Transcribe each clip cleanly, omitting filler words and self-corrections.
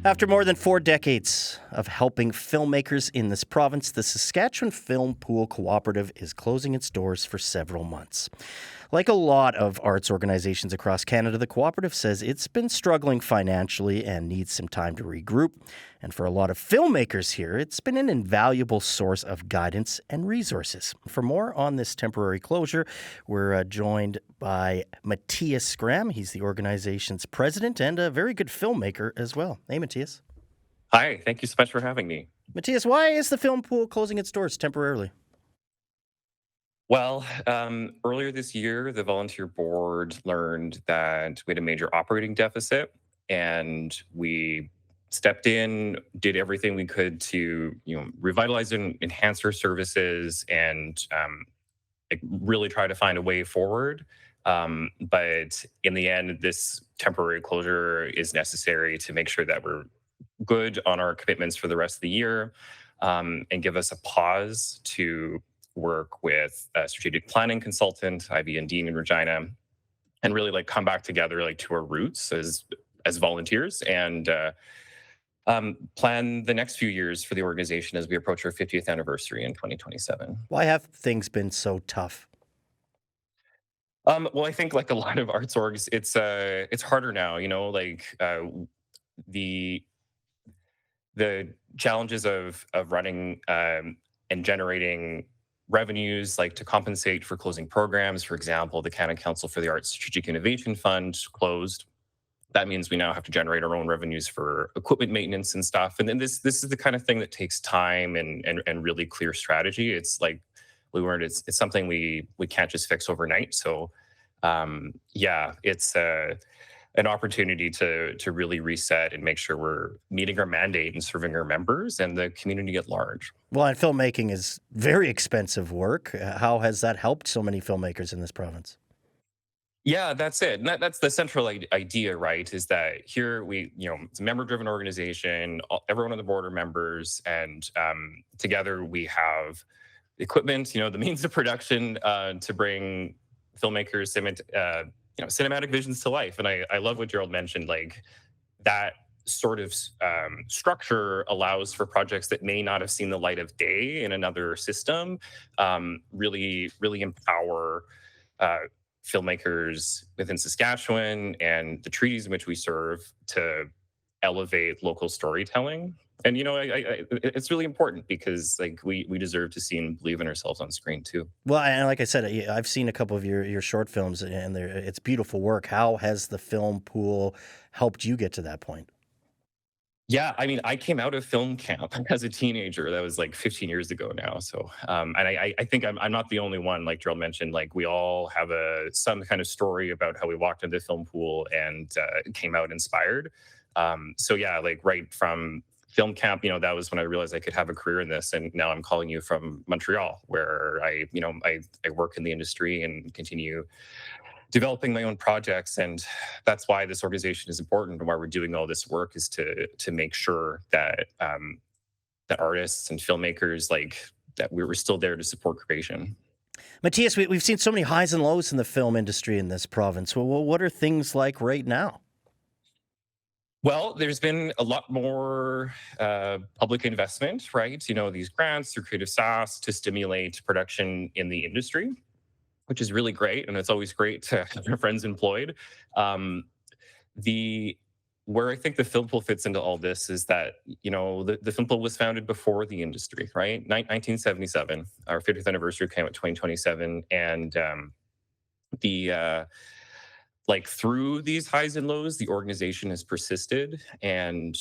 After more than 4 decades of helping filmmakers in this province, the Saskatchewan Filmpool Cooperative is closing its doors for several months. Like a lot of arts organizations across Canada, the cooperative says it's been struggling financially and needs some time to regroup. And for a lot of filmmakers here, it's been an invaluable source of guidance and resources. For more on this temporary closure, we're joined by Matthias Graham. He's the organization's president and a very good filmmaker as well. Hey, Matthias. Hi, thank you so much for having me. Matthias, why is the film pool closing its doors temporarily? Well, earlier this year, the volunteer board learned that we had a major operating deficit, and we stepped in, did everything we could to, revitalize and enhance our services, and like, really try to find a way forward. But in the end, this temporary closure is necessary to make sure that we're good on our commitments for the rest of the year, and give us a pause to work with a strategic planning consultant, Ivy and Dean in Regina, and really like come back together like to our roots as volunteers and plan the next few years for the organization as we approach our 50th anniversary in 2027. Why have things been so tough? Well, I think like a lot of arts orgs, it's harder now. The the challenges of running and generating revenues, like to compensate for closing programs. For example, the Canada Council for the Arts Strategic Innovation Fund closed. That means we now have to generate our own revenues for equipment maintenance and stuff. And then this is the kind of thing that takes time and really clear strategy. It's like it's something we can't just fix overnight. So yeah, it's an opportunity to really reset and make sure we're meeting our mandate and serving our members and the community at large. Well, and filmmaking is very expensive work. How has that helped so many filmmakers in this province? Yeah, that's it. And that's the central idea, right? Is that here it's a member-driven organization. Everyone on the board are members, and together we have the equipment, the means of production to bring filmmakers, cinematic visions to life. And I love what Gerald mentioned, like that sort of structure allows for projects that may not have seen the light of day in another system, really empower filmmakers within Saskatchewan and the treaties in which we serve to elevate local storytelling. And it's really important because like we deserve to see and believe in ourselves on screen too. Well, and like I said, I've seen a couple of your short films, and it's beautiful work. How has the film pool helped you get to that point? Yeah, I mean, I came out of film camp as a teenager. That was like 15 years ago now. So, and I think I'm not the only one. Like Gerald mentioned, like we all have some kind of story about how we walked into the film pool and came out inspired. So yeah, like right from film camp, that was when I realized I could have a career in this. And now I'm calling you from Montreal, where I work in the industry and continue developing my own projects. And that's why this organization is important, and why we're doing all this work is to make sure that that artists and filmmakers, like that we were still there to support creation. Matthias, we've seen so many highs and lows in the film industry in this province. Well, what are things like right now? Well, there's been a lot more public investment, right? These grants through Creative SAS to stimulate production in the industry, which is really great, and it's always great to have your friends employed. The Where I think the film pool fits into all this is that the film pool was founded before the industry, right? 1977. Our 50th anniversary came at 2027, and the like through these highs and lows, the organization has persisted, and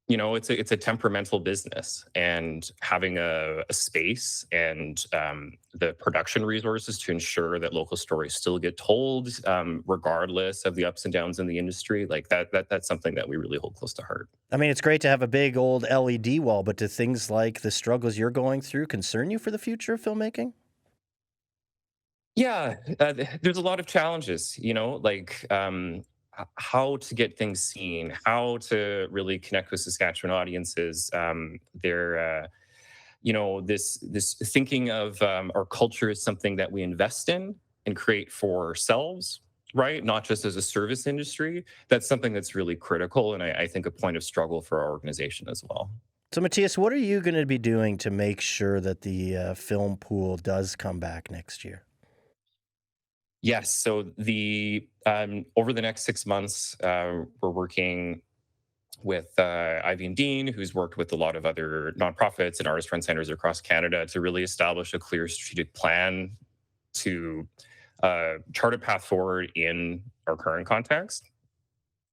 it's a temperamental business, and having a space and the production resources to ensure that local stories still get told, regardless of the ups and downs in the industry, like that's something that we really hold close to heart. I mean, it's great to have a big old LED wall, but do things like the struggles you're going through concern you for the future of filmmaking? Yeah, there's a lot of challenges, like how to get things seen, how to really connect with Saskatchewan audiences. This thinking of our culture is something that we invest in and create for ourselves, right? Not just as a service industry. That's something that's really critical, and I think a point of struggle for our organization as well. So, Matthias, what are you going to be doing to make sure that the film pool does come back next year? Yes. So the over the next 6 months, we're working with Ivy and Dean, who's worked with a lot of other nonprofits and artist run centers across Canada to really establish a clear strategic plan to chart a path forward in our current context.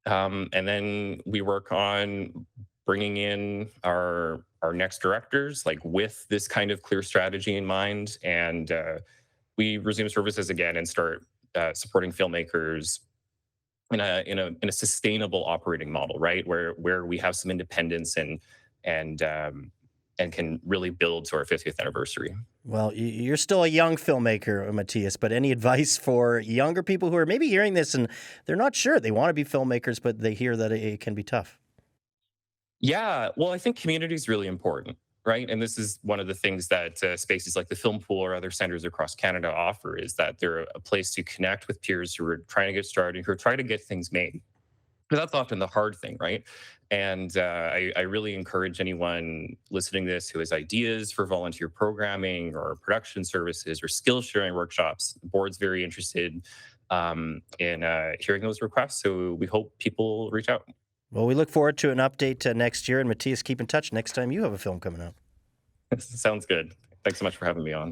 And then we work on bringing in our next directors, like with this kind of clear strategy in mind, and we resume services again and start supporting filmmakers in a sustainable operating model, right? Where we have some independence and and can really build to our 50th anniversary. Well, you're still a young filmmaker, Matthias, but any advice for younger people who are maybe hearing this and they're not sure they want to be filmmakers, but they hear that it can be tough? Yeah, well, I think community is really important, right? And this is one of the things that spaces like the Film Pool or other centers across Canada offer is that they're a place to connect with peers who are trying to get started, who are trying to get things made. But that's often the hard thing, right? And I really encourage anyone listening to this who has ideas for volunteer programming or production services or skill sharing workshops. The board's very interested in hearing those requests. So we hope people reach out. Well, we look forward to an update next year. And Matthias, keep in touch next time you have a film coming out. Sounds good. Thanks so much for having me on.